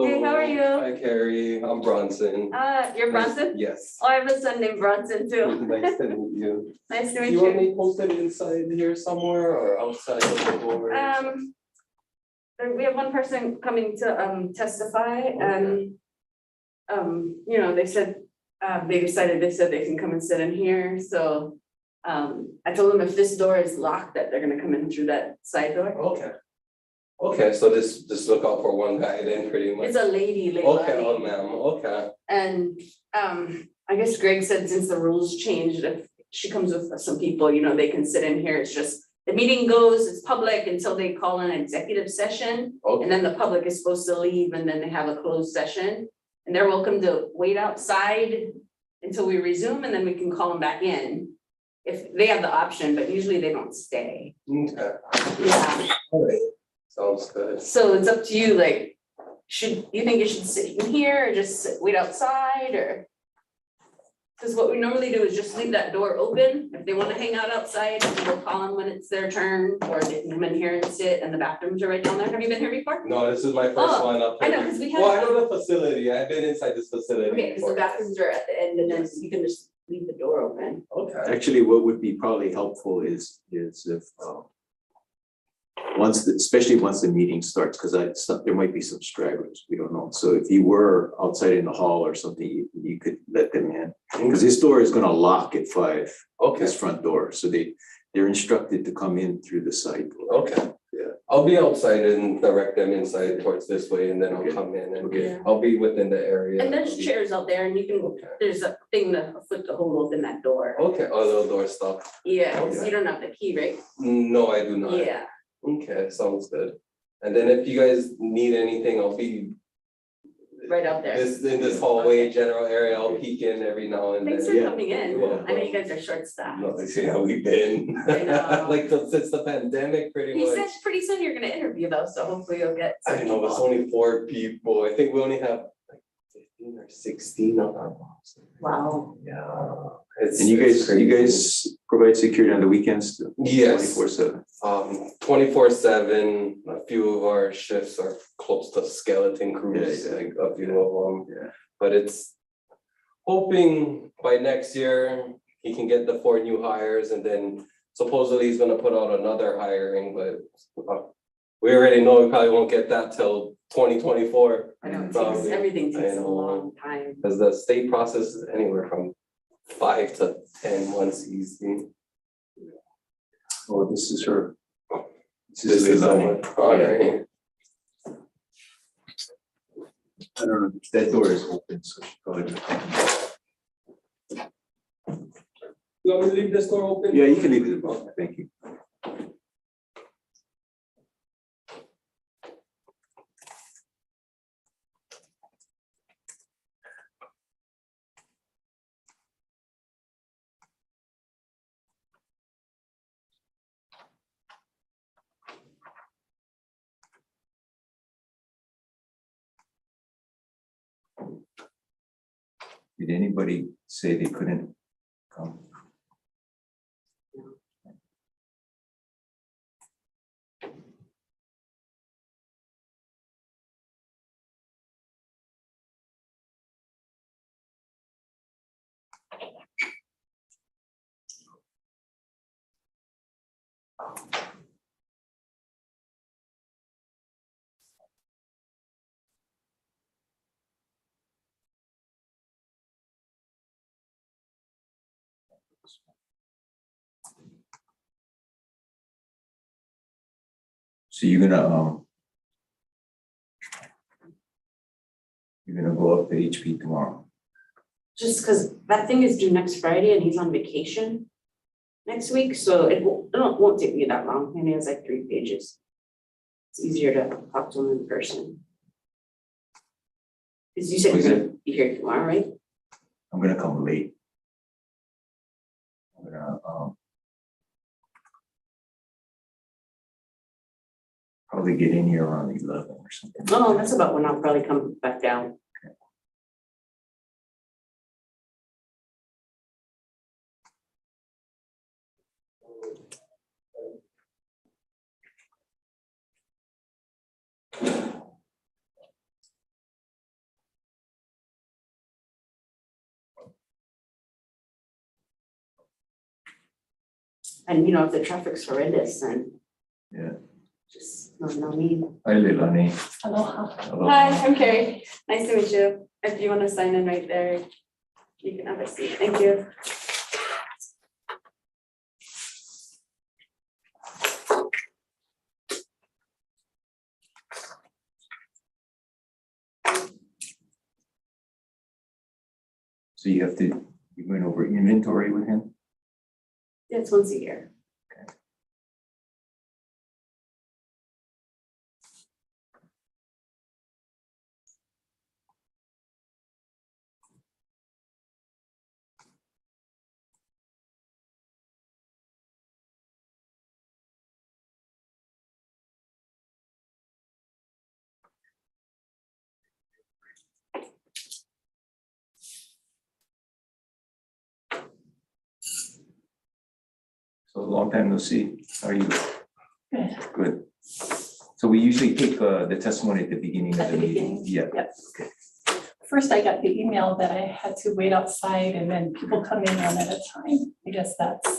Hey, how are you? Hi, Carrie. I'm Bronson. You're Bronson? Yes. Oh, I have a son named Bronson too. Nice to meet you. Nice to Do meet you want you. me posted inside here somewhere or outside of the door? We have one person coming to testify and you know, they said they said they can come and sit in here, so I told them if this door is locked, that they're gonna come in through that side door. Okay. Okay, so just look out for one guy then pretty much. It's a lady. Okay, oh ma'am, okay. And I guess Greg said since the rules changed, if she comes with some people, you know, they can sit in here. It's just the meeting goes, it's public until they call an executive session. Okay. And then the public is supposed to leave and then they have a closed session. And they're welcome to wait outside until we resume and then we can call them back in. If they have the option, but usually they don't stay. Okay. Yeah, All right. Sounds good. so it's up to you, like, should, you think you should sit in here or just wait outside or? Cause what we normally do is just leave that door open. If they wanna hang out outside, we'll call them when it's their turn, or they can come in here and sit, and the bathrooms are right down there. Have you been here before? No, this is my first Oh, one up I here. know, cause we have. Well, I know the facility. I've been inside this facility. Okay, cause the before. bathrooms are at the end and then you can just leave the door open. Okay. Actually, what would be probably helpful is if especially once the meeting starts, because there might be some stragglers, we don't know. So if you were outside in the hall or something, you could let them in. Because this door is gonna lock at 5, Okay, this front door, so they're instructed to come in through the side door. okay. Yeah. I'll be outside and direct them inside towards this way and then I'll Okay. come in and Okay. I'll be within the area. And there's chairs out there and you can, there's a thing, a foot to hold open that door. Okay, oh, little door stop. Yeah, cause Okay. you don't have the key, right? No, I do not. Yeah, Okay, sounds good. And then if you guys need anything, I'll be right out there. in this hallway general area, I'll peek in every now and then. Thanks for Yeah. coming in. You're welcome. I know you guys are short staffed. No, see how we've been. I know. Like since the pandemic, pretty He much. said pretty soon you're gonna interview though, so hopefully you'll get some I know, it's people. only 4 people. I think we only have like 15 or 16 on our box. Wow. Yeah. And you guys provide security on the weekends too? Yes. 24/7. 24/7, a few of our shifts are close to skeleton crews, Yeah, yeah. like a few of them. Yeah. But it's hoping by next year, he can get the 4 new hires and then supposedly he's gonna put out another hiring, but we already know we probably won't get that till 2024. I know, it takes, Probably. everything I takes a know. long time. Because the state process is anywhere from 5 to 10 months easy. Oh, this is her. This is Leilani. alright. I don't know, that door is open, so she probably. You want me to leave this door open? Yeah, you can leave it open, thank you. Did anybody say they couldn't come? So you're gonna go up to HP tomorrow? Just cause that thing is due next Friday and he's on vacation next week, so it won't take me that long. Maybe it's like 3 pages. It's easier to talk to him in person. Cause you said you're gonna be here tomorrow, right? I'm gonna come late. I'm gonna probably get in here around 11 or something. No, that's about when I'll probably come back down. And if the traffic's horrendous, then Yeah. just no need. Hi, Leilani. Aloha. Hello. Hi, I'm Carrie. Nice to meet you. If you want to sign in right there, you can have a seat. Thank you. So you went over inventory with him? Yeah, it's once a year. So a long time no see. How are you? Good. Good. So we usually take the testimony at the beginning of At the the meeting. beginning, Yeah. yep. First, I got the email that I had to wait outside and then people come in one at a time. I guess that's,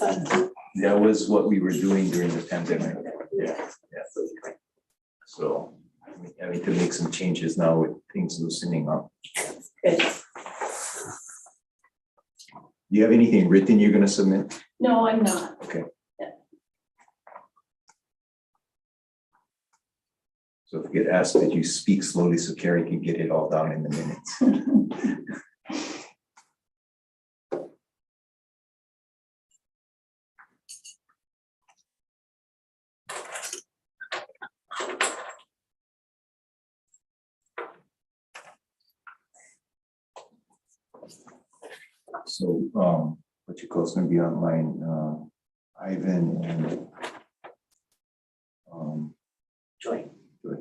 That was what we were doing during the pandemic. Yeah. So I mean to make some changes now with things loosening up. good. Do you have anything written you're gonna submit? No, I'm not. Okay. Yeah. So if you get asked that you speak slowly so Carrie can get it all down in the minutes. So what you call it's gonna be online, Ivan and Joy. Joy.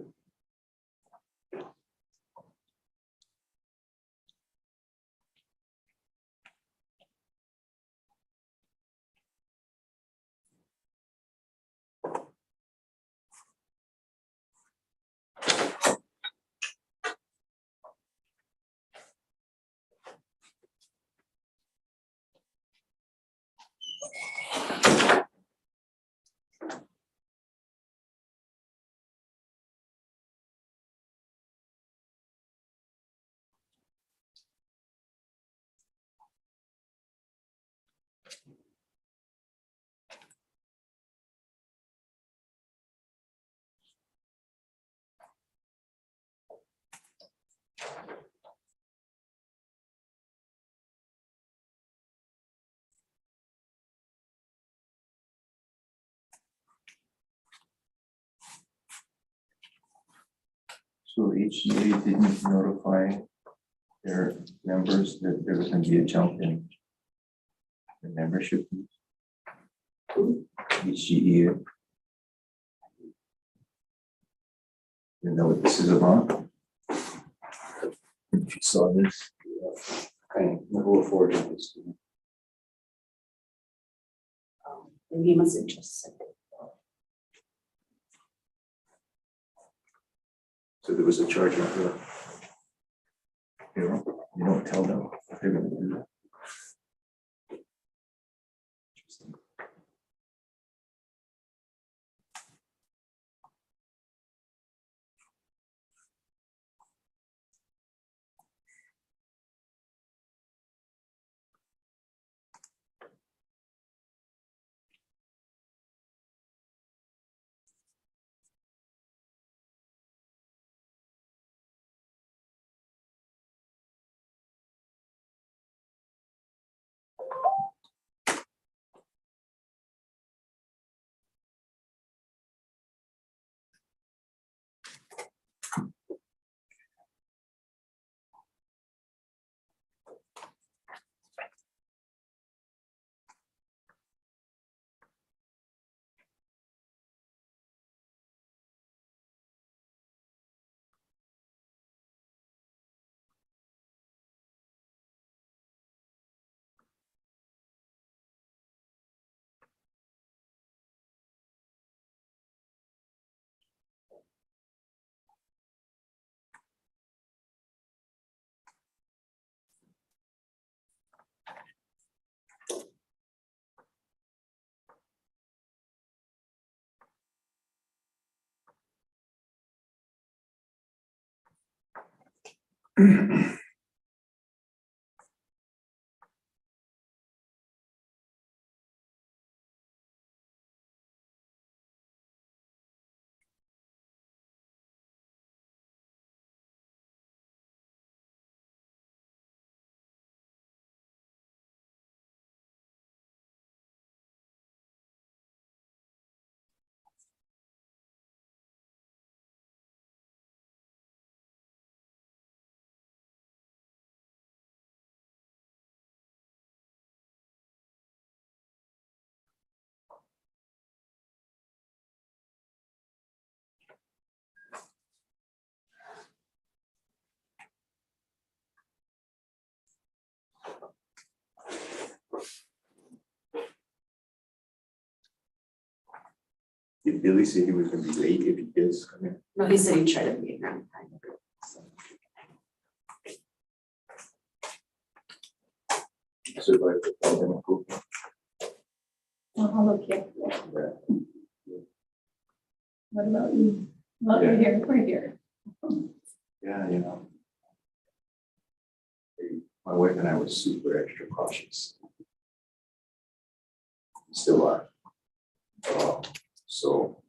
So HGA didn't notify their members that there was gonna be a jump in the membership fees. HGA. You know what this is about? If you saw this, kind of who afforded this to me. And he must have just said it. So there was a charge for that. You don't tell them if they're gonna do that. Did Billy say he was gonna be late if he does come in? No, he said he'd try to be around time. So if I could tell him a group, I'll look here. yeah. What about you? Well, we're here, we're here. Yeah, you know. My wife and I were super extra cautious. Still are. So,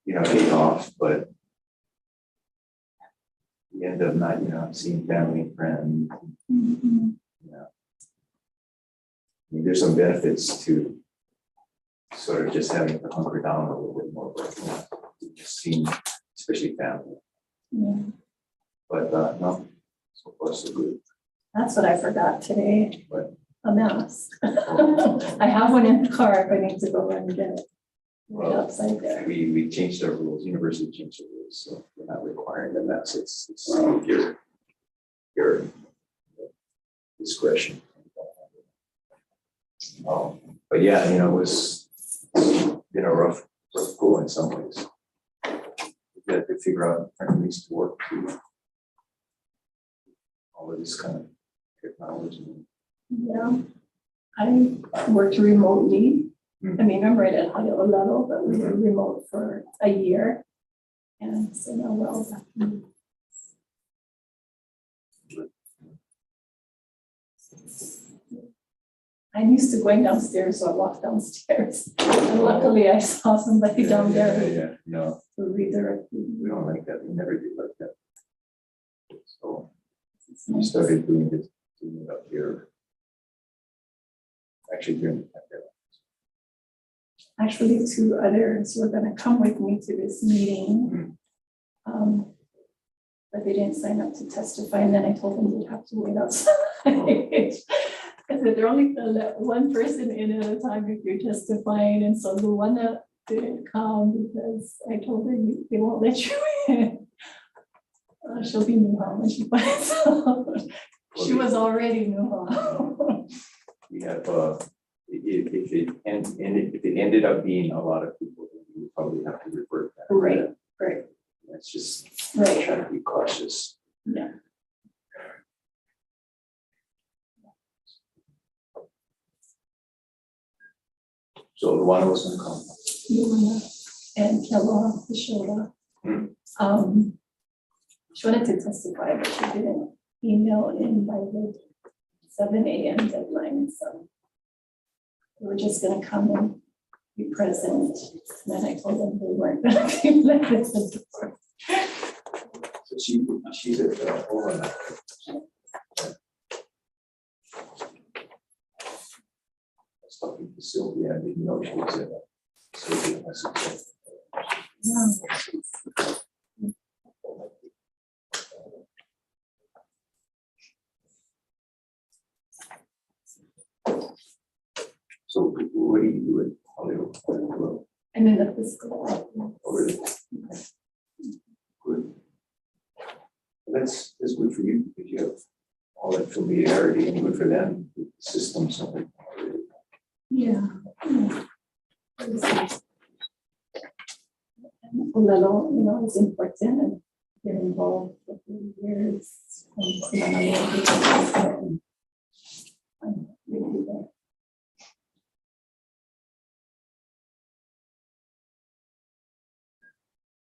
you know, day off, but we end up not, you know, seeing family and friends, Mhm. you know. I mean, there's some benefits to sort of just having to hunker down a little bit more, but, you know, just seeing, especially family. Yeah. But no, so far so good. That's what I forgot today, But a mask. I have one in the car if I need to go and get it. Right Well, outside there. we changed our rules, university changed the rules, so we're not requiring them, that's it's your discretion. But yeah, you know, it was been a rough go in some ways. We had to figure out different ways to work through all of this kind of technology. Yeah, I worked remotely. I mean, I'm right at high level, but we were remote for a year. And so now we're all back. I'm used to going downstairs, so I walked downstairs. And luckily I saw somebody down there Yeah, no, who redirected me. we don't like that, we never do like that. So we started doing this, doing it up here. Actually doing it up there. Actually, two others were gonna come with me to this meeting. But they didn't sign up to testify, and then I told them they'd have to wait outside. I said they're only gonna let one person in at a time if you're testifying, and so Luana didn't come because I told her they won't let you in. She'll be new home when she finds out. She was already new home. We have, if it ended up being a lot of people, then we would probably have to revert back. Right, right. That's just Right. trying to be cautious. Yeah. So the one was gonna come. Luana and Kelly Fishola. She wanted to testify, but she didn't email in by the 7 a.m. deadline, so we were just gonna come and be present. And then I told them they weren't gonna be let at the door. So she's at the overnight. I was talking to Sylvia, I didn't know she was at Sylvia. I said, Yeah. so what do you do at Hollywood? And then the fiscal. Over there? Good. That's good for you because you have all that familiarity and good for them with the system, so. Yeah. Little, you know, it's important and get involved for 3 years.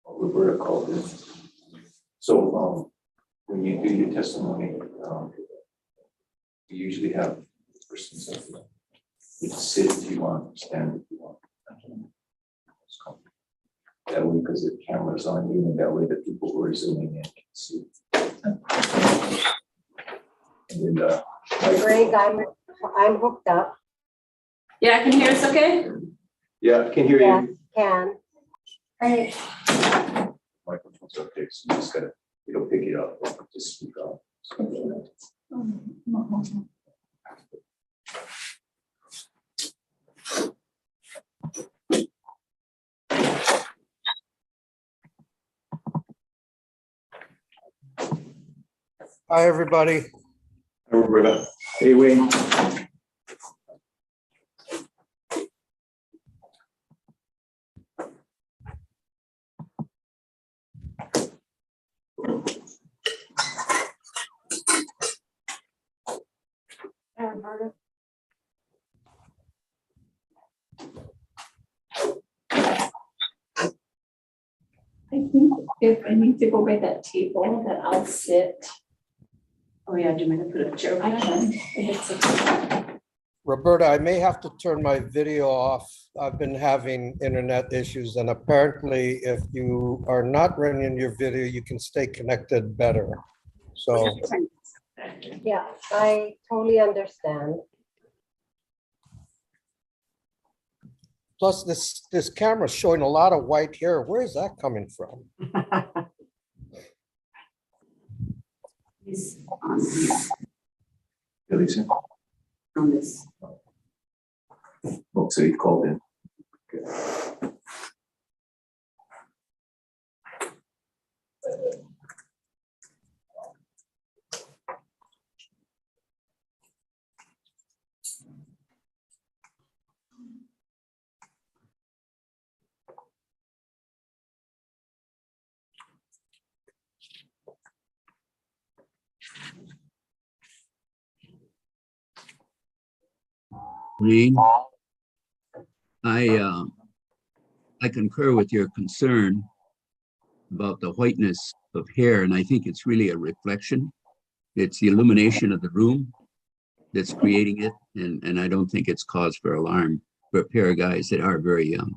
Roberta called in. So, when you do your testimony, you usually have persons that you can sit if you want, stand if you want. That way, because the camera's on you, and that way the people who are zooming in can see. And then, Greg, I'm hooked up. Yeah, can you hear us okay? yeah, I can hear Yes, you. can. Right. Microphone's up there, so you just gotta, you don't pick it up, just speak up. Hi, everybody. Hey, Roberta. Hey, Wayne. I think if I need to go by that table, that I'll sit. Oh, yeah, do you mind to put a chair I over can. If it's Roberta, I may have to turn my video off. I've been having internet issues, and apparently if you are not running your video, you can stay connected better. So, Yeah, I totally understand. plus this camera's showing a lot of white hair. Where is that coming from? He's Elisa. on this. Oh, so he called in. Okay. Wayne, I concur with your concern about the whiteness of hair, and I think it's really a reflection. It's the illumination of the room that's creating it, and I don't think it's cause for alarm for a pair of guys that are very young.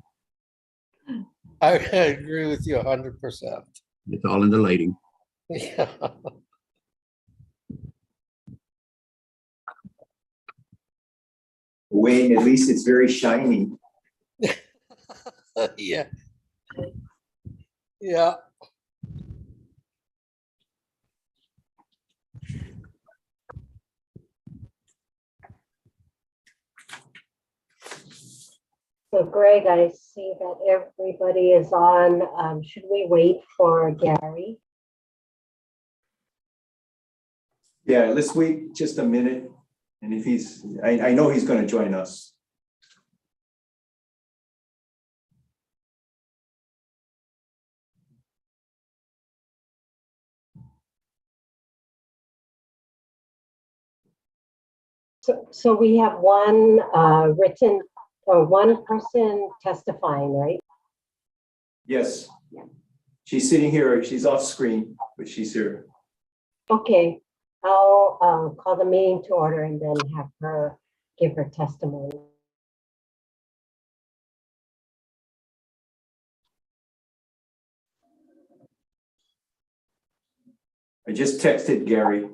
I agree with you 100%. It's all in the lighting. Yeah. Wayne, at least it's very shiny. Yeah. Yeah. So Greg, I see that everybody is on. Should we wait for Gary? Yeah, let's wait just a minute. And if he's, I know he's gonna join us. So we have one written or one person testifying, right? Yes. She's sitting here, she's off screen, but she's here. Okay, I'll call the meeting to order and then have her give her testimony. I just texted Gary.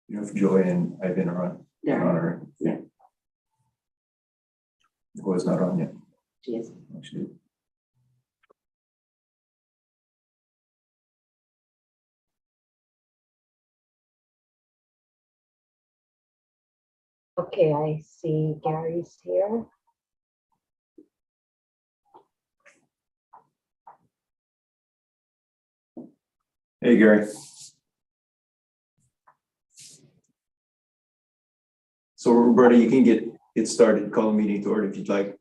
You know, if Joy and Ivan are on. They're on her. Yeah. Oh, it's not on yet. She is. Actually. Okay, I see Gary's here. Hey, Gary. So Roberta, you can get started, call the meeting to order if you'd like.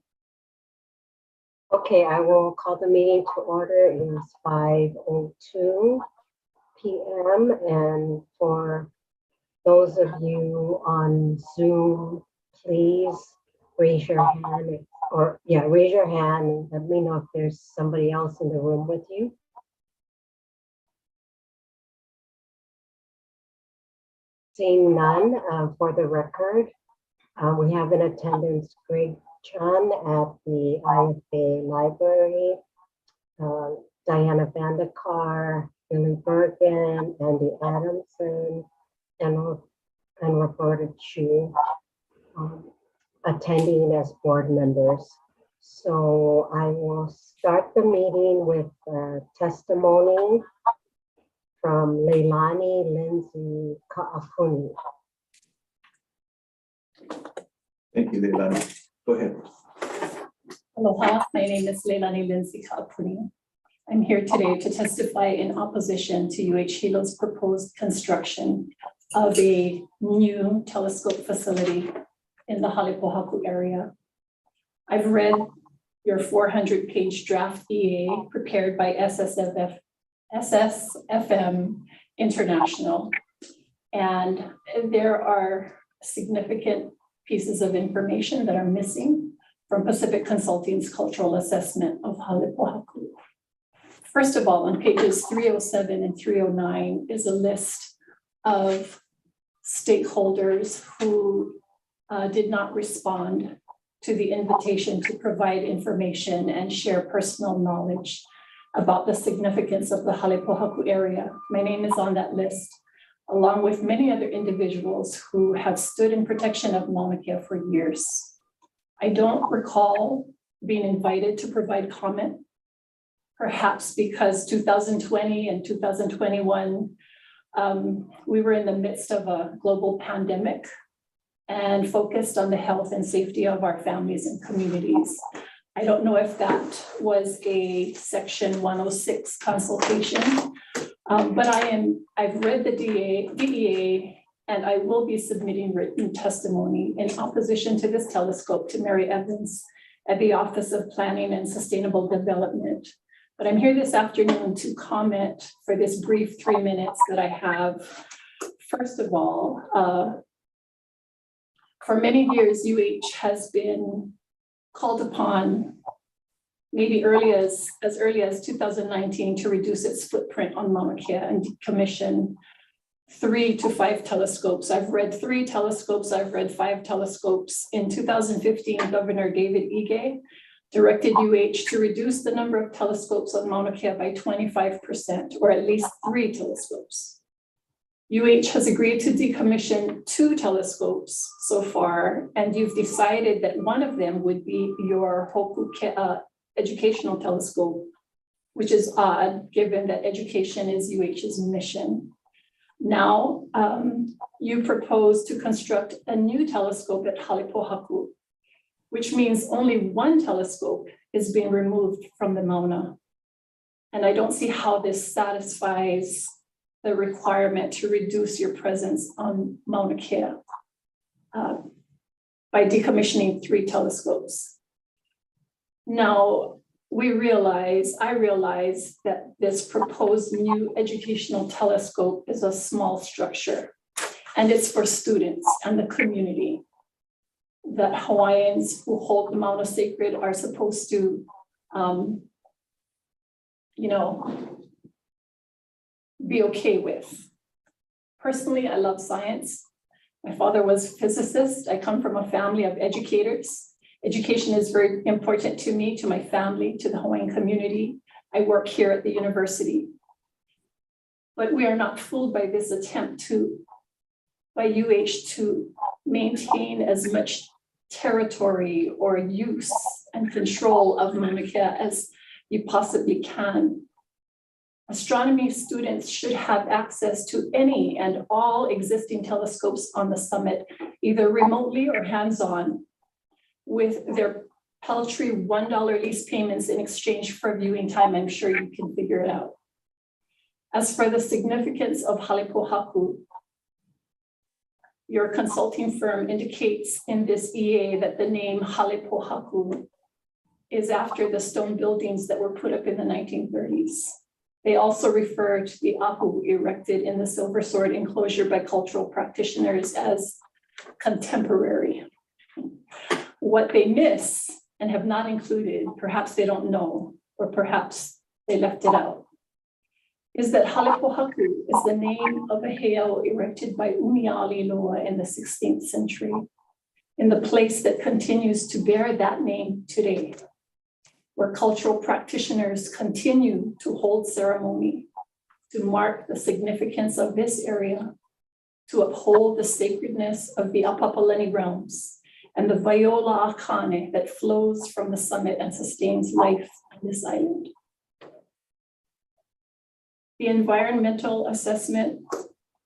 Okay, I will call the meeting to order. It is 5:02 p.m. And for those of you on Zoom, please raise your hand raise your hand and let me know if there's somebody else in the room with you. Seeing none, for the record, we have in attendance Greg Chun at the IFA Library, Diana Vandekar, Billy Bergen, Andy Adamson, and Roberta Chu attending as board members. So I will start the meeting with testimony from Leilani Lindsay Ka'apuni. Thank you, Leilani. Go ahead. Aloha, my name is Leilani Lindsay Ka'apuni. I'm here today to testify in opposition to UH Hilo's proposed construction of a new telescope facility in the Halipohaku area. I've read your 400-page draft EA prepared by SSFM International, and there are significant pieces of information that are missing from Pacific Consulting's cultural assessment of Halipohaku. First of all, on pages 307 and 309 is a list of stakeholders who did not respond to the invitation to provide information and share personal knowledge about the significance of the Halipohaku area. My name is on that list, along with many other individuals who have stood in protection of Maunakea for years. I don't recall being invited to provide comment, perhaps because 2020 and 2021, we were in the midst of a global pandemic and focused on the health and safety of our families and communities. I don't know if that was a Section 106 consultation, but I've read the DEA, and I will be submitting written testimony in opposition to this telescope to Mary Evans at the Office of Planning and Sustainable Development. But I'm here this afternoon to comment for this brief 3 minutes that I have. First of all, for many years, UH has been called upon, maybe as early as 2019, to reduce its footprint on Maunakea and decommission 3 to 5 telescopes. I've read 3 telescopes, I've read 5 telescopes. In 2015, Governor David Ige directed UH to reduce the number of telescopes on Maunakea by 25%, or at least 3 telescopes. UH has agreed to decommission 2 telescopes so far, and you've decided that one of them would be your Hoku educational telescope, which is odd given that education is UH's mission. Now, you propose to construct a new telescope at Halipohaku, which means only 1 telescope is being removed from the Mauna. And I don't see how this satisfies the requirement to reduce your presence on Mauna Kea by decommissioning 3 telescopes. Now, I realize that this proposed new educational telescope is a small structure, and it's for students and the community, that Hawaiians who hold the Mauna sacred are supposed to, be okay with. Personally, I love science. My father was a physicist. I come from a family of educators. Education is very important to me, to my family, to the Hawaiian community. I work here at the university. But we are not fooled by this attempt by UH to maintain as much territory or use and control of Maunakea as you possibly can. Astronomy students should have access to any and all existing telescopes on the summit, either remotely or hands-on, with their paltry $1 lease payments in exchange for viewing time. I'm sure you can figure it out. As for the significance of Halipohaku, your consulting firm indicates in this EA that the name Halipohaku is after the stone buildings that were put up in the 1930s. They also refer to the apu erected in the Silver Sword enclosure by cultural practitioners as contemporary. What they miss and have not included, perhaps they don't know, or perhaps they left it out, is that Halipohaku is the name of a heiau erected by Umiali Loa in the 16th century, in the place that continues to bear that name today, where cultural practitioners continue to hold ceremony to mark the significance of this area, to uphold the sacredness of the Apapalani realms and the Viola Akane that flows from the summit and sustains life on this island. The environmental assessment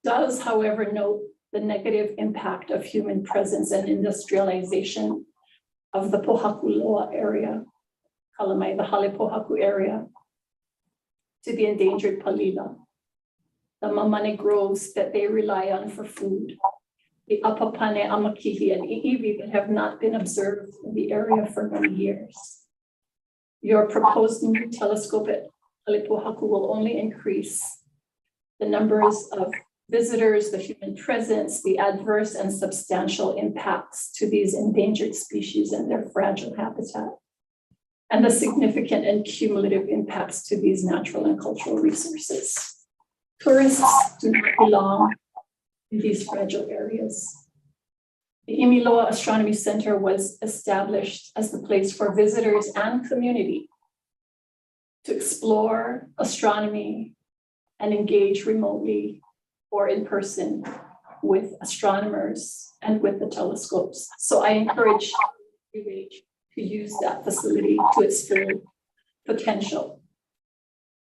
does, however, note the negative impact of human presence and industrialization of the Pohakuloa area, Kalamai, the Halipohaku area, to the endangered Palila, the mamane groves that they rely on for food, the Apapane, Amakihi, and Iiwi that have not been observed in the area for many years. Your proposed new telescope at Halipohaku will only increase the numbers of visitors, the human presence, the adverse and substantial impacts to these endangered species and their fragile habitat, and the significant and cumulative impacts to these natural and cultural resources. Tourists do not belong in these fragile areas. The Imiloa Astronomy Center was established as the place for visitors and community to explore astronomy and engage remotely or in person with astronomers and with the telescopes. So I encourage UH to use that facility to its full potential.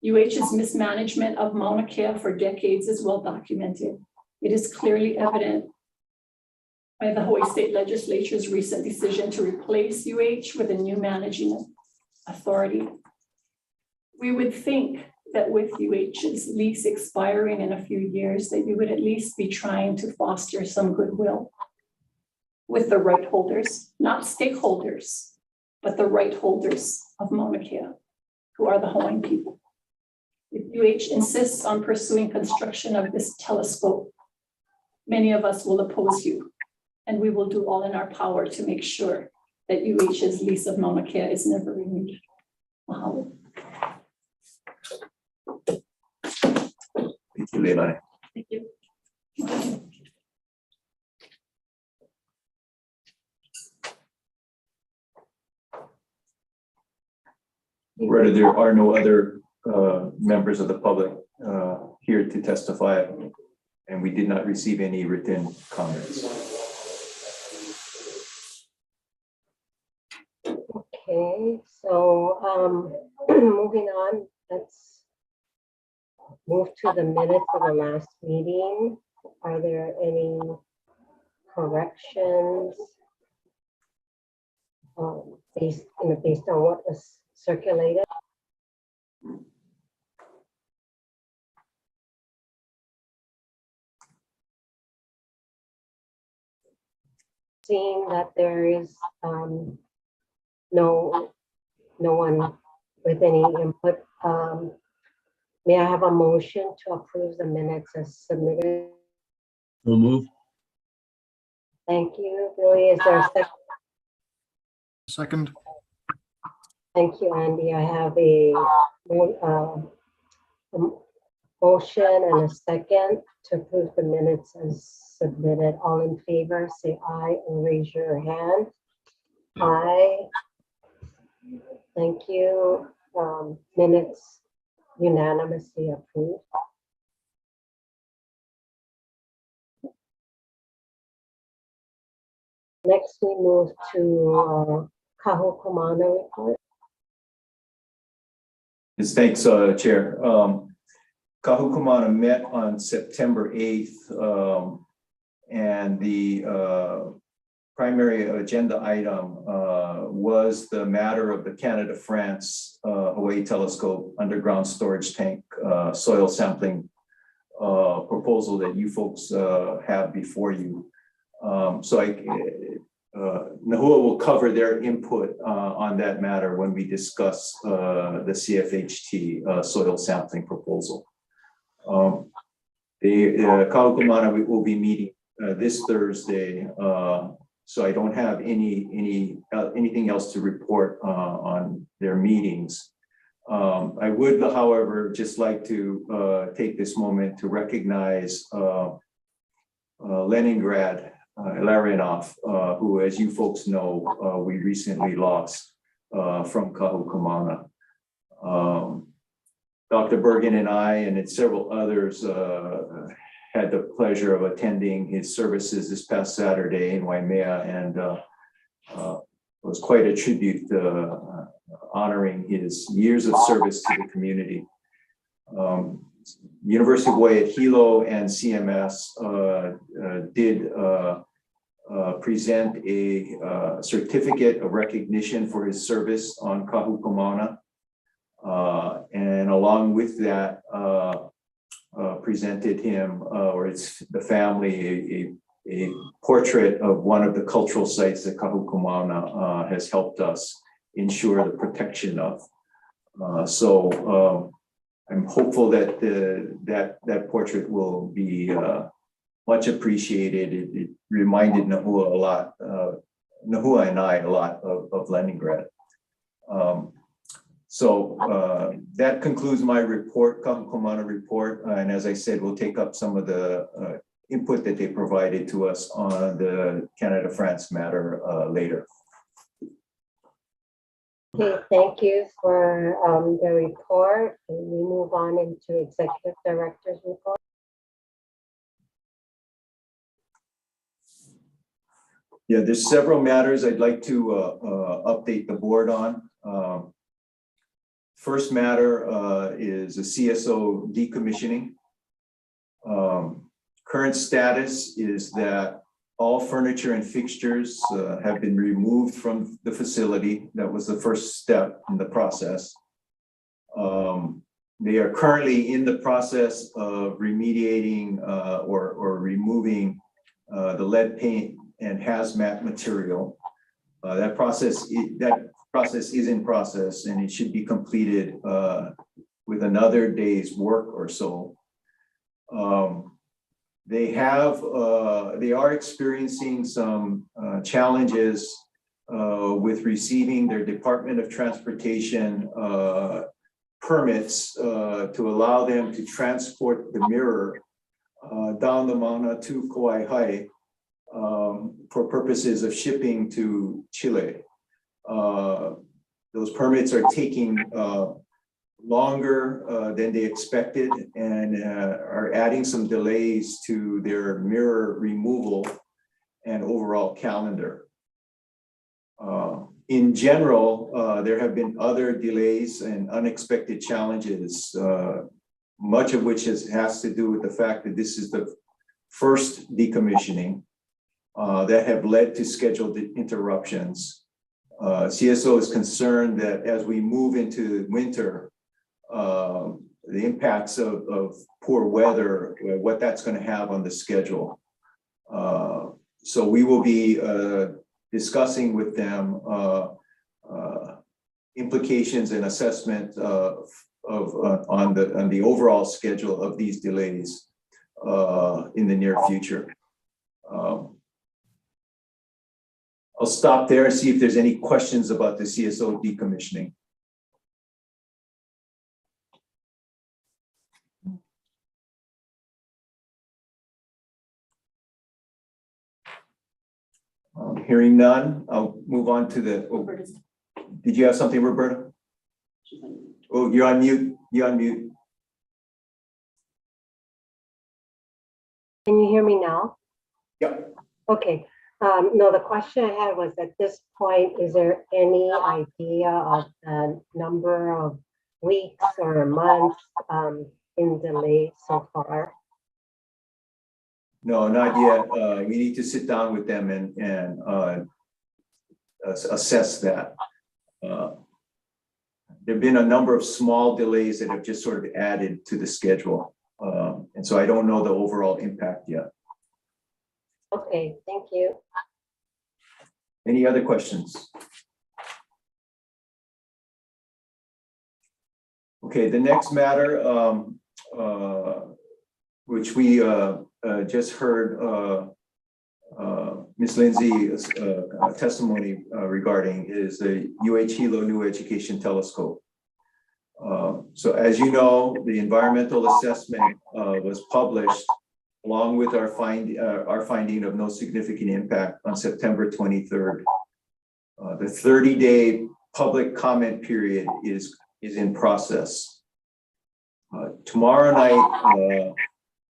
UH's mismanagement of Mauna Kea for decades is well documented. It is clearly evident by the Hawaii State Legislature's recent decision to replace UH with a new managing authority. We would think that with UH's lease expiring in a few years, that you would at least be trying to foster some goodwill with the right holders, not stakeholders, but the right holders of Mauna Kea, who are the Hawaiian people. If UH insists on pursuing construction of this telescope, many of us will oppose you, and we will do all in our power to make sure that UH's lease of Mauna Kea is never renewed. Mahalo. Thank you, Leilani. Thank you. Loretta, there are no other members of the public here to testify, and we did not receive any written comments. Okay, so moving on, let's move to the minutes of the last meeting. Are there any corrections based on what was circulated? Seeing that there is no one with any input, may I have a motion to approve the minutes as submitted? We'll move. Thank you, Billy. Is there a second? Second. Thank you, Andy. I have a motion and a second to approve the minutes as submitted. All in favor, say aye or raise your hand. Aye. Thank you. Minutes unanimously approved. Next, we move to Kahokumana report. Yes, thanks, Chair. Kahukumana met on September 8th, and the primary agenda item was the matter of the Canada-France Hawaii Telescope underground storage tank soil sampling proposal that you folks have before you. So Nahua will cover their input on that matter when we discuss the CFHT soil sampling proposal. The Kahukumana will be meeting this Thursday, so I don't have anything else to report on their meetings. I would, however, just like to take this moment to recognize Leningrad Larionov, who, as you folks know, we recently lost from Kahukumana. Dr. Bergen and I and several others had the pleasure of attending his services this past Saturday in Waimea, and it was quite a tribute honoring his years of service to the community. University of Hawaii at Hilo and CMS did present a certificate of recognition for his service on Kahukumana. And along with that, presented him or the family a portrait of one of the cultural sites that Kahukumana has helped us ensure the protection of. So I'm hopeful that that portrait will be much appreciated. It reminded Nahua a lot, Nahua and I a lot of Leningrad. So that concludes my report, Kahukumana report. And as I said, we'll take up some of the input that they provided to us on the Canada-France matter later. Okay, thank you for the report. And we move on into Executive Director's report. Yeah, there's several matters I'd like to update the board on. First matter is a Cso decommissioning. Current status is that all furniture and fixtures have been removed from the facility. That was the first step in the process. They are currently in the process of remediating or removing the lead paint and hazmat material. That process is in process, and it should be completed with another day's work or so. They are experiencing some challenges with receiving their Department of Transportation permits to allow them to transport the mirror down the Mauna to Kauai for purposes of shipping to Chile. Those permits are taking longer than they expected and are adding some delays to their mirror removal and overall calendar. In general, there have been other delays and unexpected challenges, much of which has to do with the fact that this is the first decommissioning that have led to scheduled interruptions. CSO is concerned that as we move into winter, the impacts of poor weather, what that's going to have on the schedule. So we will be discussing with them implications and assessment on the overall schedule of these delays in the near future. I'll stop there and see if there's any questions about the CSO decommissioning. Hearing none, I'll move on to the. Oh, did you have something, Roberta? Oh, you're on mute. You're on mute. Can you hear me now? Yep. Okay. No, the question I had was, at this point, is there any idea of the number of weeks or months in delay so far? No, not yet. We need to sit down with them and assess that. There have been a number of small delays that have just sort of added to the schedule. And so I don't know the overall impact yet. Okay, thank you. Any other questions? Okay, the next matter, which we just heard Ms. Lindsay's testimony regarding is the UH Hilo New Education Telescope. So as you know, the environmental assessment was published along with our finding of no significant impact on September 23rd. The 30-day public comment period is in process. Tomorrow night,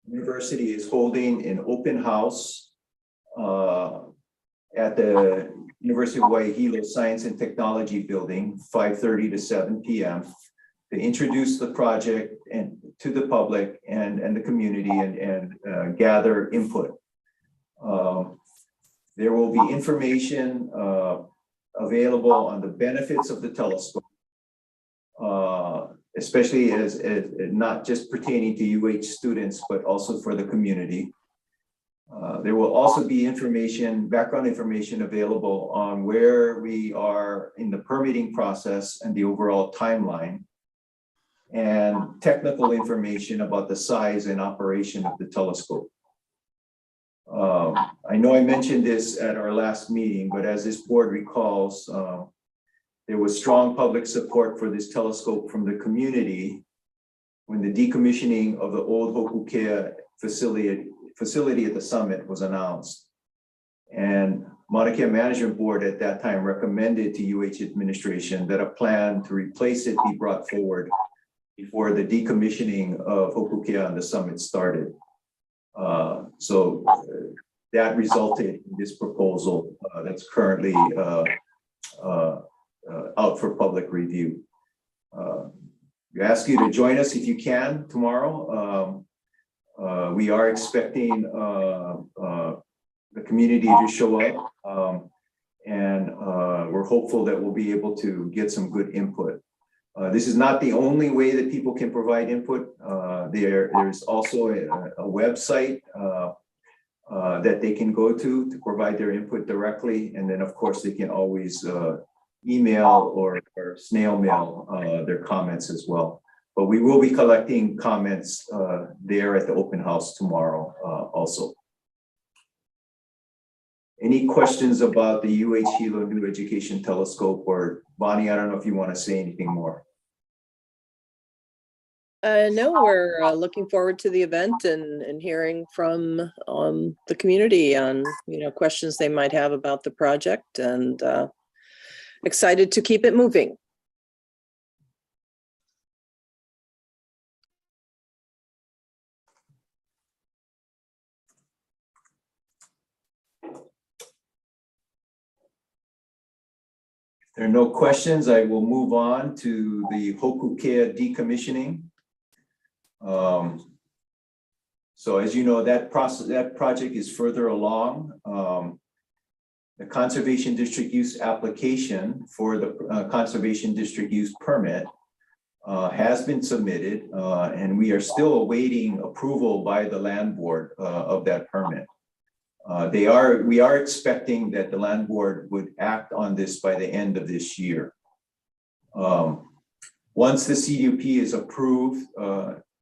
University is holding an open house at the University of Hawaii Hilo Science and Technology Building, 5:30 to 7 p.m. to introduce the project and to the public and the community and gather input. There will be information available on the benefits of the telescope, especially as not just pertaining to UH students, but also for the community. There will also be background information available on where we are in the permitting process and the overall timeline, and technical information about the size and operation of the telescope. I know I mentioned this at our last meeting, but as this board recalls, there was strong public support for this telescope from the community when the decommissioning of the old Hokukea facility at the summit was announced. And Maunakea Management Board at that time recommended to UH administration that a plan to replace it be brought forward before the decommissioning of Hokukea on the summit started. So that resulted in this proposal that's currently out for public review. We ask you to join us if you can tomorrow. We are expecting the community to show up, and we're hopeful that we'll be able to get some good input. This is not the only way that people can provide input. There's also a website that they can go to provide their input directly. And then of course they can always email or snail mail their comments as well. But we will be collecting comments there at the open house tomorrow also. Any questions about the UH Hilo New Education Telescope? Or Bonnie, I don't know if you want to say anything more. No, we're looking forward to the event and hearing from the community on, questions they might have about the project, and excited to keep it moving. If there are no questions, I will move on to the Hokukea decommissioning. So as you know, that project is further along. The Conservation District Use application for the Conservation District Use permit has been submitted, and we are still awaiting approval by the land board of that permit. We are expecting that the land board would act on this by the end of this year. Once the CUP is approved,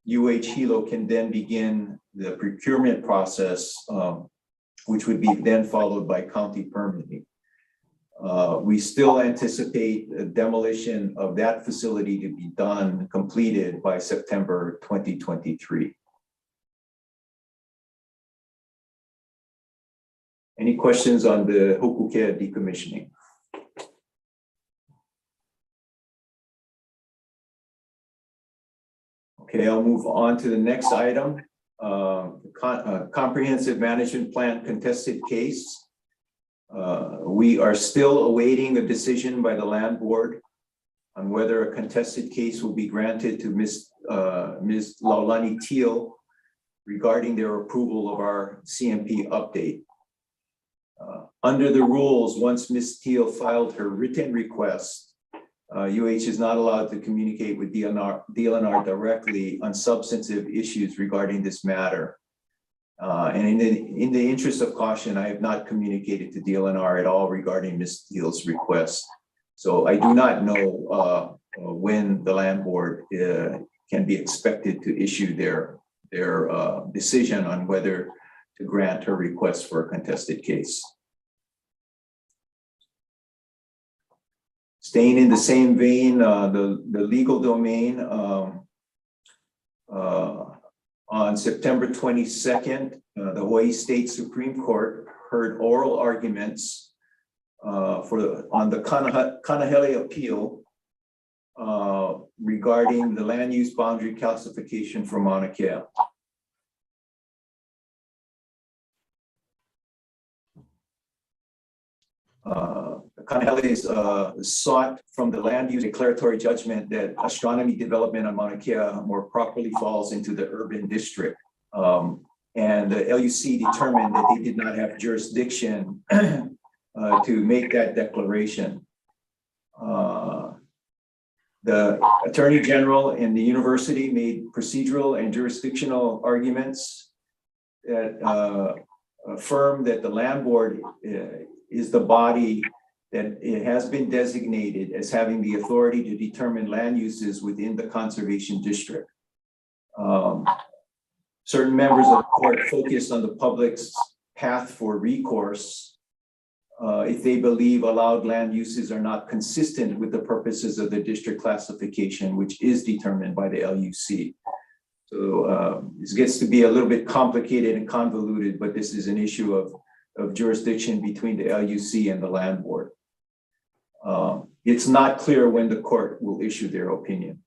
UH Hilo can then begin the procurement process, which would be then followed by county permitting. We still anticipate the demolition of that facility to be completed by September 2023. Any questions on the Hokukea decommissioning? Okay, I'll move on to the next item. Comprehensive Management Plan contested case. We are still awaiting a decision by the land board on whether a contested case will be granted to Ms. Laulani Teal regarding their approval of our CMP update. Under the rules, once Ms. Teal filed her written request, UH is not allowed to communicate with DLNR directly on substantive issues regarding this matter. And in the interest of caution, I have not communicated to DLNR at all regarding Ms. Steele's request. So I do not know when the land board can be expected to issue their decision on whether to grant her request for a contested case. Staying in the same vein, the legal domain, on September 22nd, the Hawaii State Supreme Court heard oral arguments on the Kanahele appeal regarding the land use boundary classification for Mauna Kea. Kanahele's sought from the land use declaratory judgment that astronomy development on Mauna Kea more properly falls into the urban district. And the LUC determined that they did not have jurisdiction to make that declaration. The Attorney General and the university made procedural and jurisdictional arguments that affirm that the land board is the body that it has been designated as having the authority to determine land uses within the conservation district. Certain members of the court focused on the public's path for recourse if they believe allowed land uses are not consistent with the purposes of the district classification, which is determined by the LUC. So this gets to be a little bit complicated and convoluted, but this is an issue of jurisdiction between the LUC and the land board. It's not clear when the court will issue their opinion.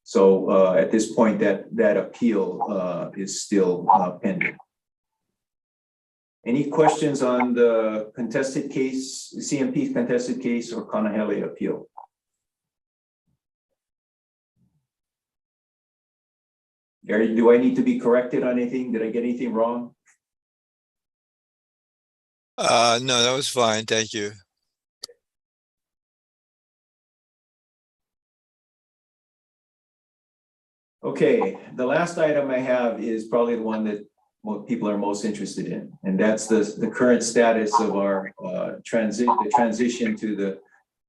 So at this point, that appeal is still pending. Any questions on the contested case, CMP contested case or Kanahele appeal? Gary, do I need to be corrected on anything? Did I get anything wrong? No, that was fine. Thank you. Okay, the last item I have is probably the one that people are most interested in, and that's the current status of our transition to the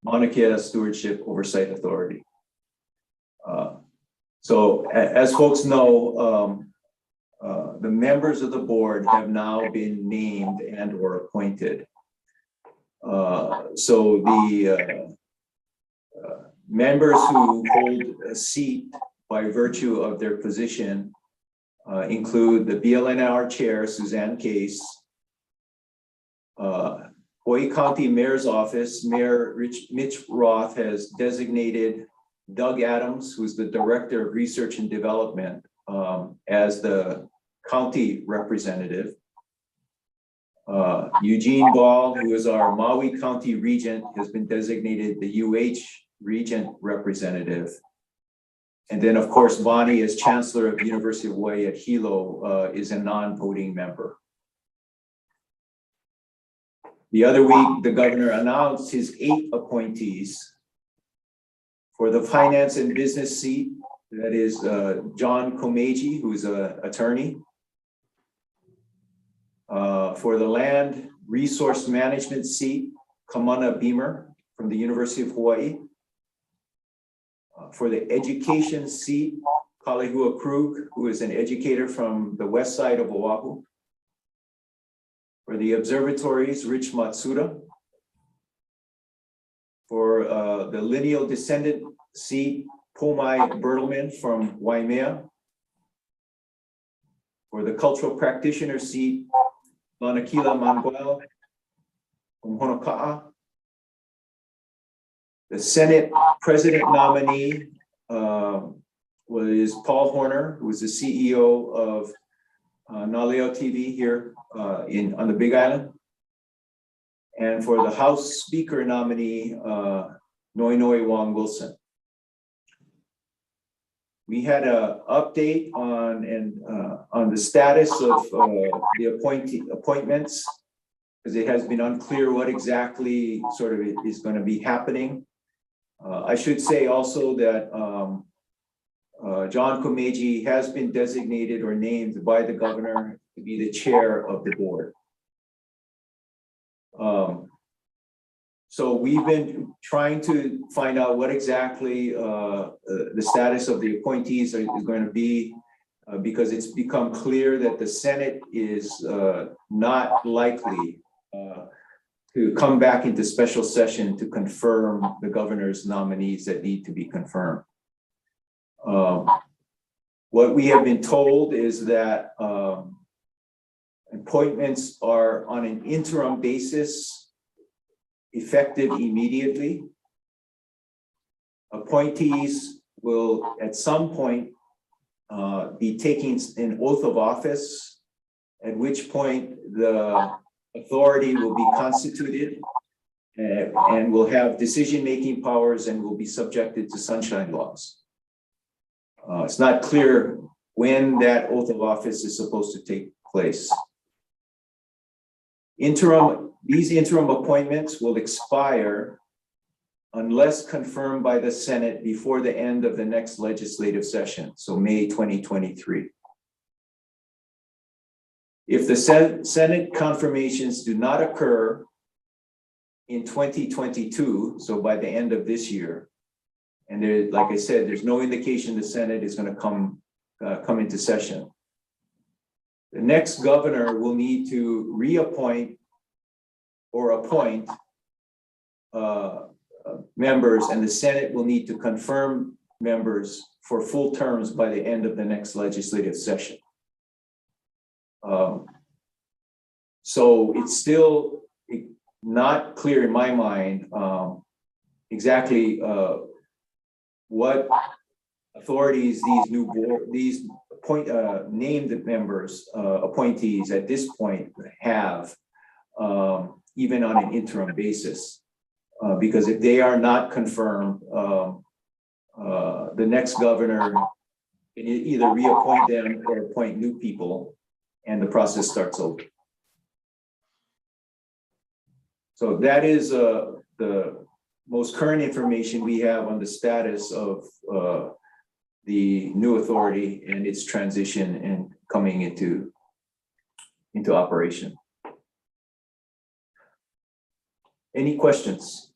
Mauna Kea Stewardship Oversight Authority. So as folks know, the members of the board have now been named and or appointed. So the members who hold a seat by virtue of their position include the BLNR Chair, Suzanne Case, Hawaii County Mayor's Office, Mayor Mitch Roth has designated Doug Adams, who's the Director of Research and Development, as the county representative. Eugene Ball, who is our Maui County Regent, has been designated the UH Regent representative. And then, of course, Bonnie, as Chancellor of the University of Hawaii at Hilo, is a non-voting member. The other week, the governor announced his 8 appointees for the finance and business seat. That is John Komeiji, who is an attorney. For the land resource management seat, Kamana Beamer from the University of Hawaii. For the education seat, Kalehua Krug, who is an educator from the west side of Oahu. For the observatories, Rich Matsuda. For the lineal descendant seat, Pomai Bertelman from Waimea. For the cultural practitioner seat, Lanakila Manuel from Honoka'a. The Senate President nominee was Paul Horner, who is the CEO of Naleo TV here on the Big Island. And for the House Speaker nominee, Noinoi Wong Wilson. We had an update on the status of the appointments, because it has been unclear what exactly sort of is going to be happening. I should say also that John Komeiji has been designated or named by the governor to be the chair of the board. So we've been trying to find out what exactly the status of the appointees is going to be, because it's become clear that the Senate is not likely to come back into special session to confirm the governor's nominees that need to be confirmed. What we have been told is that appointments are on an interim basis, effective immediately. Appointees will at some point be taking an oath of office, at which point the authority will be constituted and will have decision-making powers and will be subjected to sunshine laws. It's not clear when that oath of office is supposed to take place. These interim appointments will expire unless confirmed by the Senate before the end of the next legislative session, so May 2023. If the Senate confirmations do not occur in 2022, so by the end of this year, and there, like I said, there's no indication the Senate is going to come into session, the next governor will need to reappoint or appoint members, and the Senate will need to confirm members for full terms by the end of the next legislative session. So it's still not clear in my mind exactly what authorities these new board, these named members, appointees at this point have, even on an interim basis. Because if they are not confirmed, the next governor can either reappoint them or appoint new people, and the process starts over. So that is the most current information we have on the status of the new authority and its transition and coming into operation. Any questions?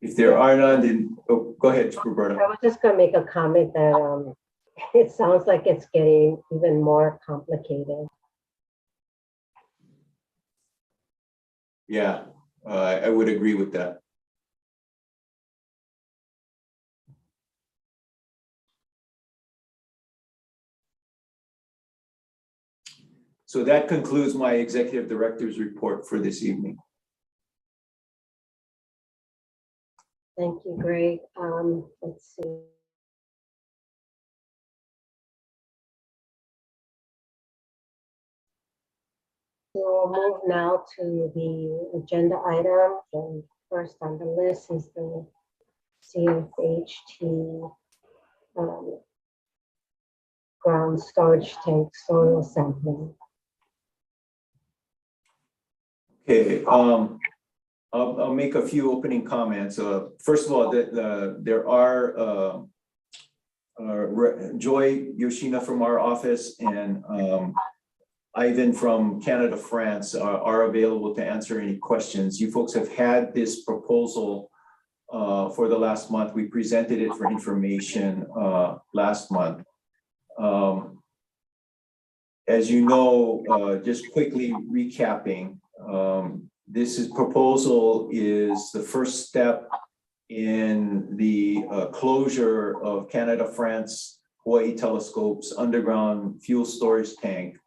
If there are none, then go ahead, Roberta. I was just gonna make a comment that it sounds like it's getting even more complicated. Yeah, I would agree with that. So that concludes my executive director's report for this evening. Thank you, Greg. Let's see. We'll move now to the agenda items, and first on the list is the CFHT ground storage tank soil sampling. Okay, I'll make a few opening comments. First of all, there are Joy Yoshina from our office and Ivan from Canada, France are available to answer any questions. You folks have had this proposal for the last month. We presented it for information last month. As you know, just quickly recapping, this proposal is the first step in the closure of Canada, France, Hawaii Telescope's underground fuel storage tank.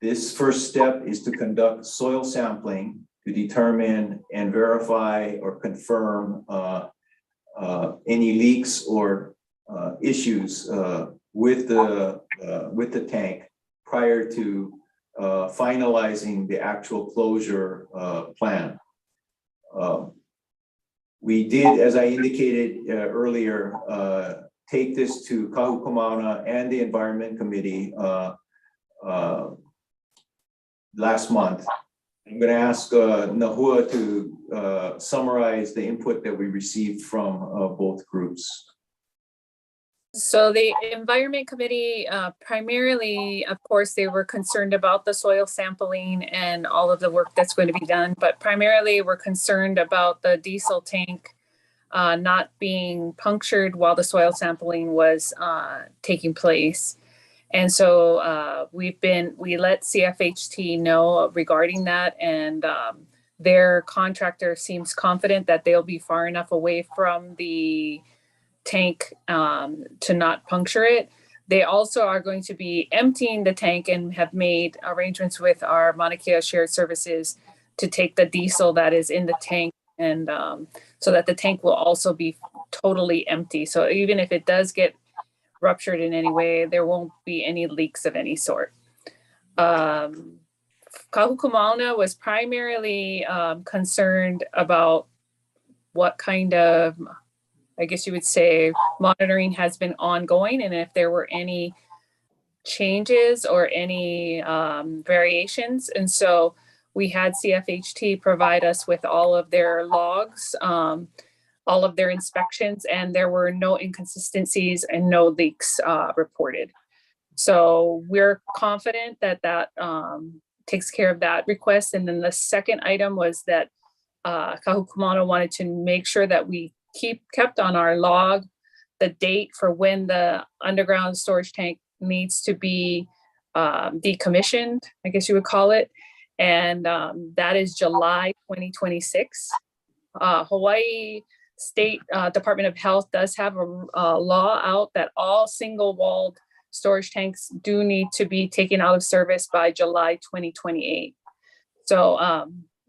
This first step is to conduct soil sampling to determine and verify or confirm any leaks or issues with the tank prior to finalizing the actual closure plan. We did, as I indicated earlier, take this to Kahuku and the Environment Committee last month. I'm going to ask Nahua to summarize the input that we received from both groups. So the Environment Committee, primarily, of course, they were concerned about the soil sampling and all of the work that's going to be done, but primarily we're concerned about the diesel tank not being punctured while the soil sampling was taking place. And so we let CFHT know regarding that, and their contractor seems confident that they'll be far enough away from the tank to not puncture it. They also are going to be emptying the tank and have made arrangements with our Maunakea Shared Services to take the diesel that is in the tank, and so that the tank will also be totally empty. So even if it does get ruptured in any way, there won't be any leaks of any sort. Kahuku Mauna was primarily concerned about what kind of, I guess you would say, monitoring has been ongoing, and if there were any changes or any variations. And so we had CFHT provide us with all of their logs, all of their inspections, and there were no inconsistencies and no leaks reported. So we're confident that that takes care of that request. And then the second item was that Kahuku Mauna wanted to make sure that we kept on our log the date for when the underground storage tank needs to be decommissioned, I guess you would call it. And that is July 2026. Hawaii State Department of Health does have a law out that all single-walled storage tanks do need to be taken out of service by July 2028. So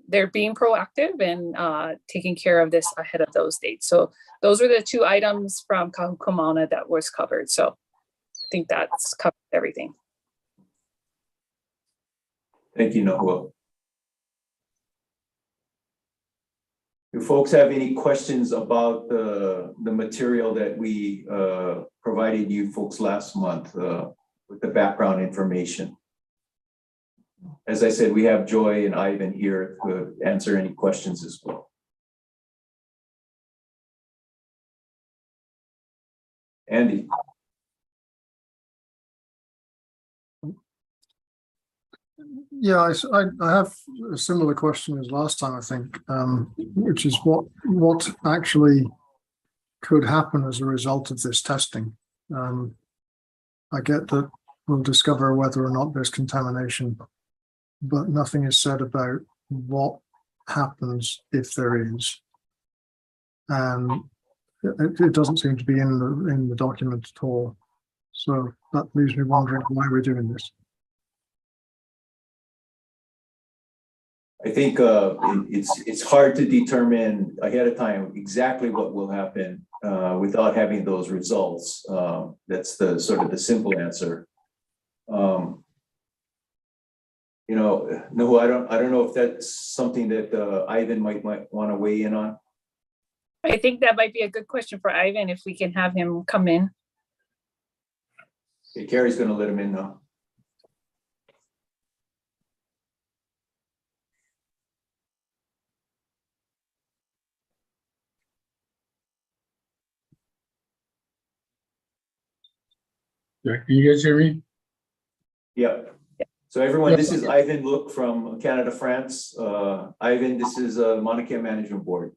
they're being proactive and taking care of this ahead of those dates. So those are the two items from Kahuku Mauna that was covered. So I think that's covered everything. Thank you, Nahua. Do folks have any questions about the material that we provided you folks last month with the background information? As I said, we have Joy and Ivan here to answer any questions as well. Andy. Yeah, I have a similar question as last time, I think, which is what actually could happen as a result of this testing. I get that we'll discover whether or not there's contamination, but nothing is said about what happens if there is. And it doesn't seem to be in the document at all. So that leaves me wondering why we're doing this. I think it's hard to determine ahead of time exactly what will happen without having those results. That's the sort of the simple answer. You know, no, I don't know if that's something that Ivan might want to weigh in on. I think that might be a good question for Ivan if we can have him come in. Okay, Carrie's going to let him in now. Can you guys hear me? Yep. So everyone, this is Ivan Look from Canada, France. Ivan, this is Maunakea Management Board.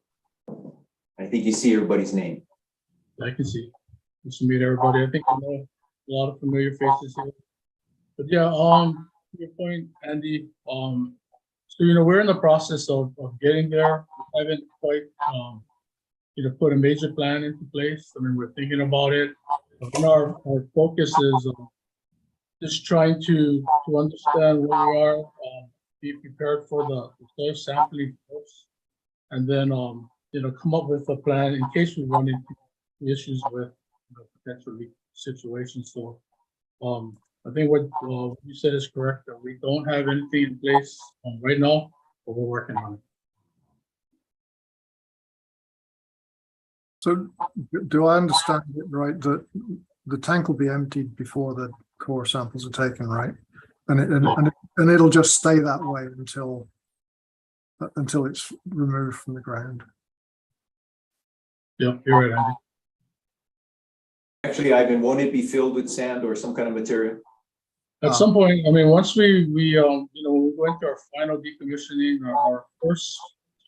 I think you see everybody's name. I can see. Nice to meet everybody. I think I know a lot of familiar faces here. But yeah, to your point, Andy, so we're in the process of getting there. We haven't quite put a major plan into place. I mean, we're thinking about it. Our focus is just trying to understand where we are, be prepared for the soil sampling first, and then come up with a plan in case we run into issues with potential leak situations. So I think what you said is correct, that we don't have anything in place right now, but we're working on it. So do I understand it right that the tank will be emptied before the core samples are taken, right? And it'll just stay that way until it's removed from the ground. Yeah, you're right, Andy. Actually, Ivan, won't it be filled with sand or some kind of material? At some point, I mean, once we you know, we go into our final decommissioning, our first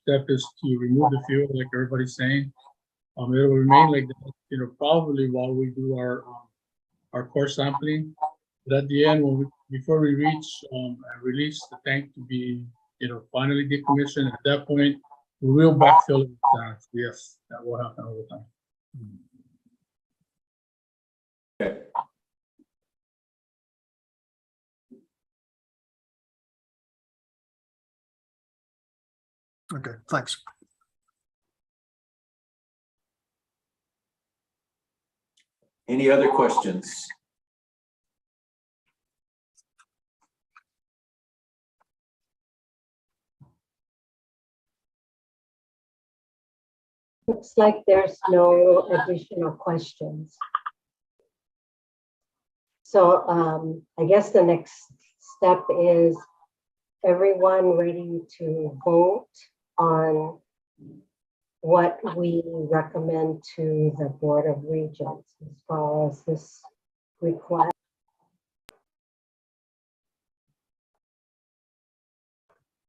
step is to remove the fuel, like everybody's saying. It will remain like that, you know, probably while we do our core sampling. But at the end, before we reach and release the tank to be, you know, finally decommissioned, at that point, we will backfill it with that. Yes, that will happen over time. Okay. Okay, thanks. Any other questions? Looks like there's no additional questions. So I guess the next step is everyone ready to vote on what we recommend to the Board of Regents as far as this request.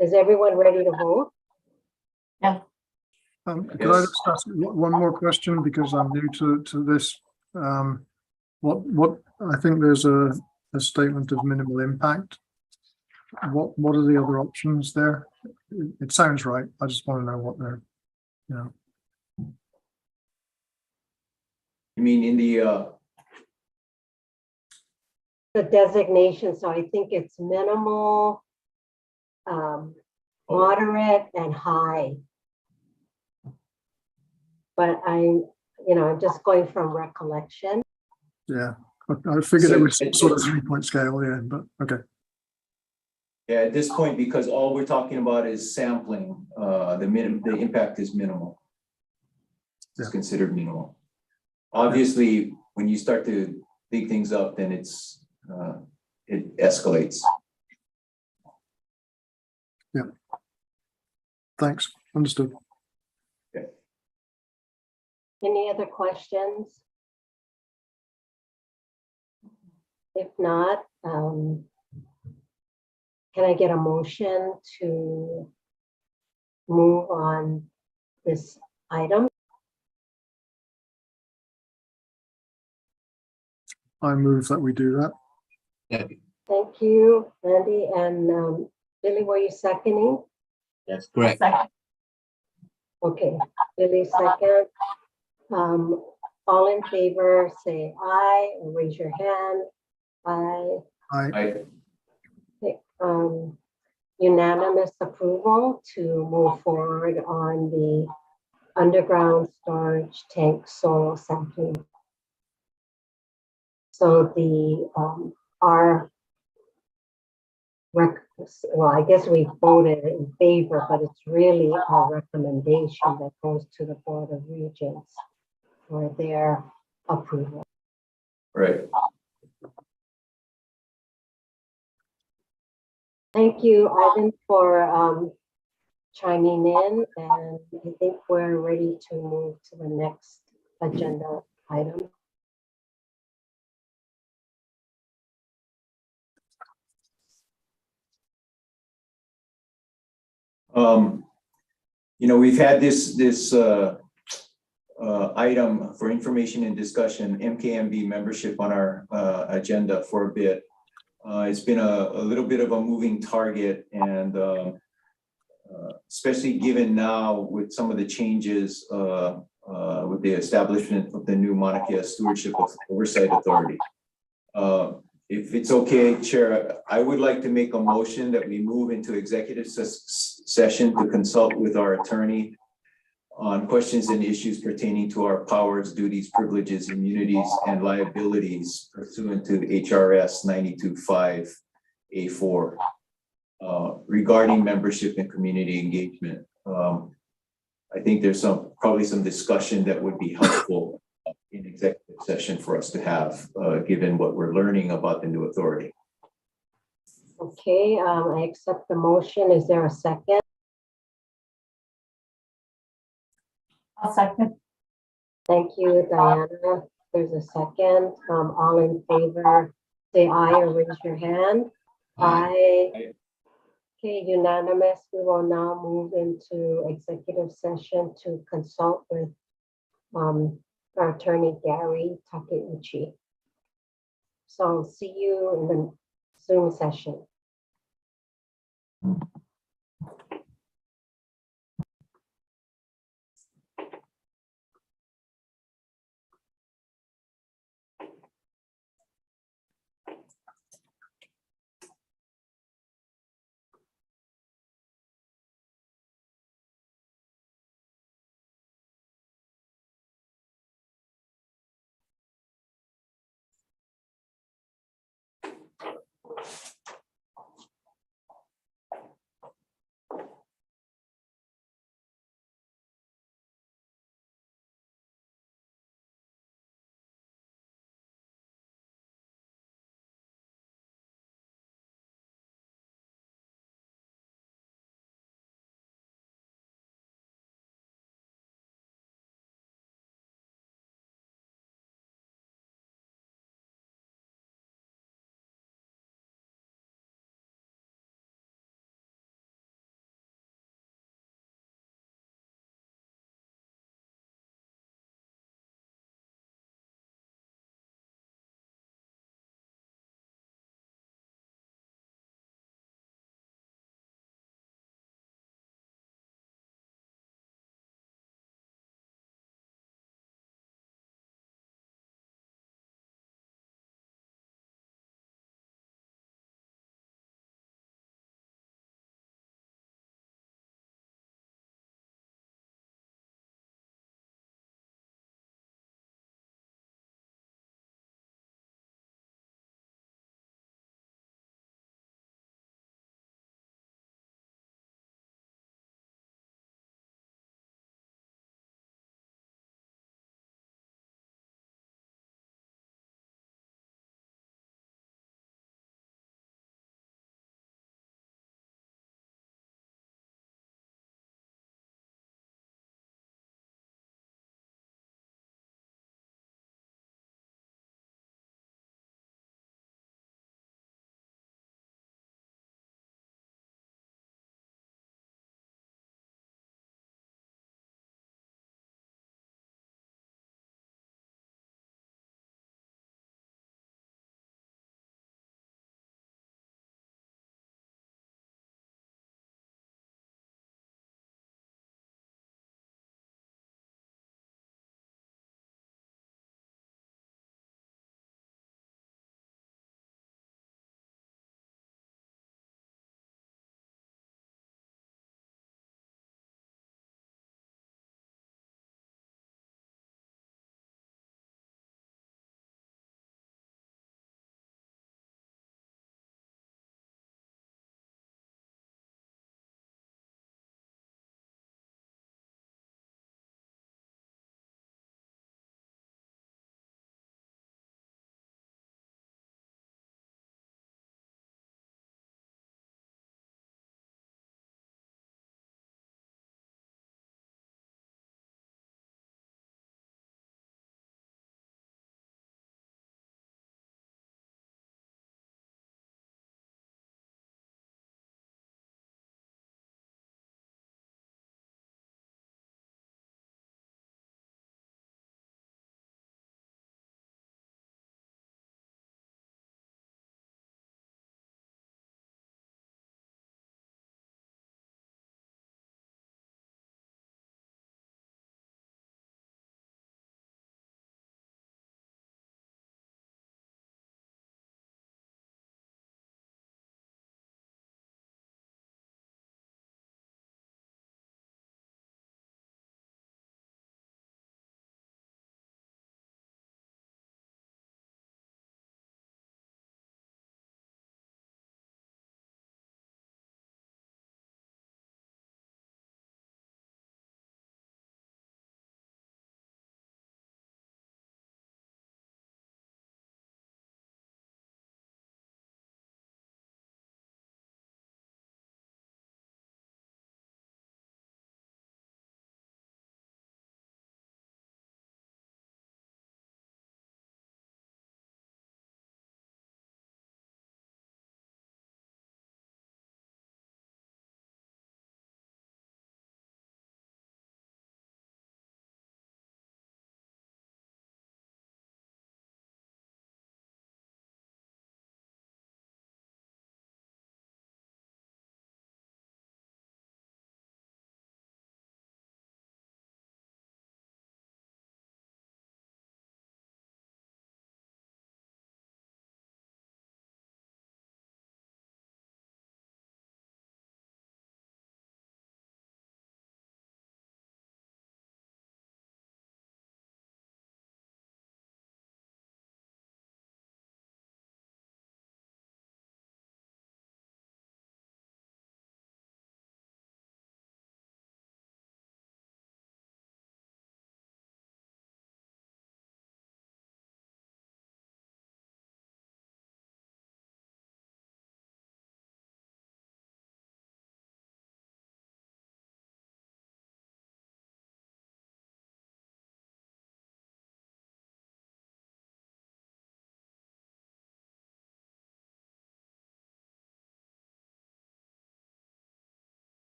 Is everyone ready to vote? Yeah. Could I just ask one more question because I'm new to this? What I think there's a statement of minimal impact. What are the other options there? It sounds right. I just want to know what they're, you know. You mean in the designation, so I think it's minimal, moderate, and high. But I'm just going from recollection. Yeah, I figured it was some sort of 3-point scale, yeah, but okay. Yeah, at this point, because all we're talking about is sampling, the impact is minimal. It's considered minimal. Obviously, when you start to dig things up, then it escalates. Yeah. Thanks. Understood. Okay. Any other questions? If not, can I get a motion to move on this item? I move that we do that. Yeah, Thank you, Andy. And Billy, were you seconding? that's correct. Okay, Billy second. All in favor, say aye or raise your hand. Aye. Okay, unanimous approval to move forward on the underground storage tank soil sampling. So well, I guess we voted in favor, but it's really our recommendation that goes to the Board of Regents for their approval. Right. Thank you, Ivan, for chiming in, and I think we're ready to move to the next agenda item. We've had this item for information and discussion, MKMB membership, on our agenda for a bit. It's been a little bit of a moving target, and especially given now with some of the changes with the establishment of the new Maunakea Stewardship Oversight Authority. If it's okay, Chair, I would like to make a motion that we move into executive session to consult with our attorney on questions and issues pertaining to our powers, duties, privileges, immunities, and liabilities pursuant to HRS 92.5A4 regarding membership and community engagement. I think there's probably some discussion that would be helpful in executive session for us to have, given what we're learning about the new authority. Okay, I accept the motion. Is there a second? I'll second. Thank you, Diana. There's a second. All in favor, say aye or raise your hand. Aye. Okay, unanimous. We will now move into executive session to consult with our attorney, Gary Takeuchi. So I'll see you in the Zoom session.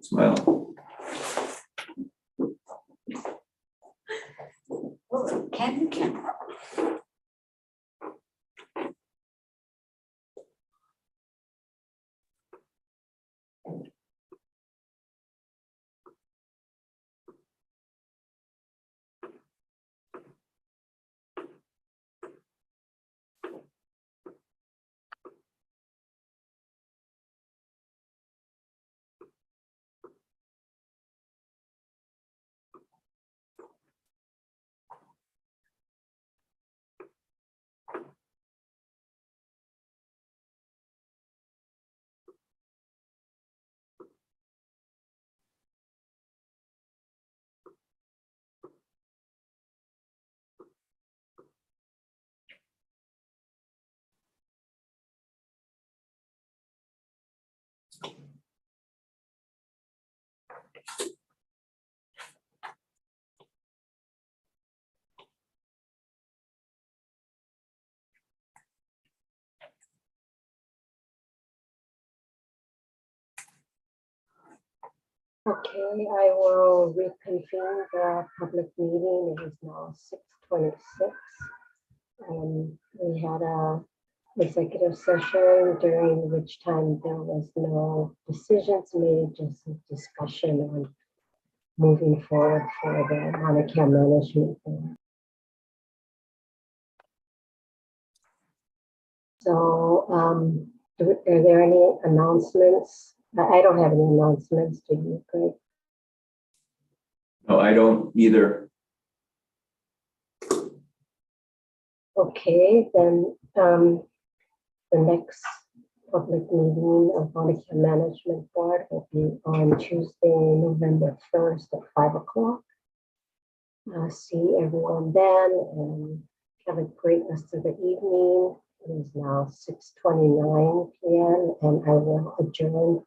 Smile. Oh, Candid camera. Okay, I will reconvene the public meeting. It is now 6:26. We had a executive session during which time there was no decisions made, just a discussion on moving forward for the Maunakea Management Board. So, are there any announcements? I don't have any announcements. Do you, Greg? No, I don't either. Okay, then the next public meeting of Maunakea Management Board will be on Tuesday, November 1st at 5 o'clock. See everyone then and have a great rest of the evening. It is now 6:29 p.m. and I will adjourn.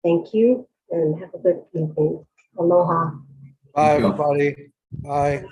Thank you and have a good evening. Aloha. Bye, you. everybody. Bye.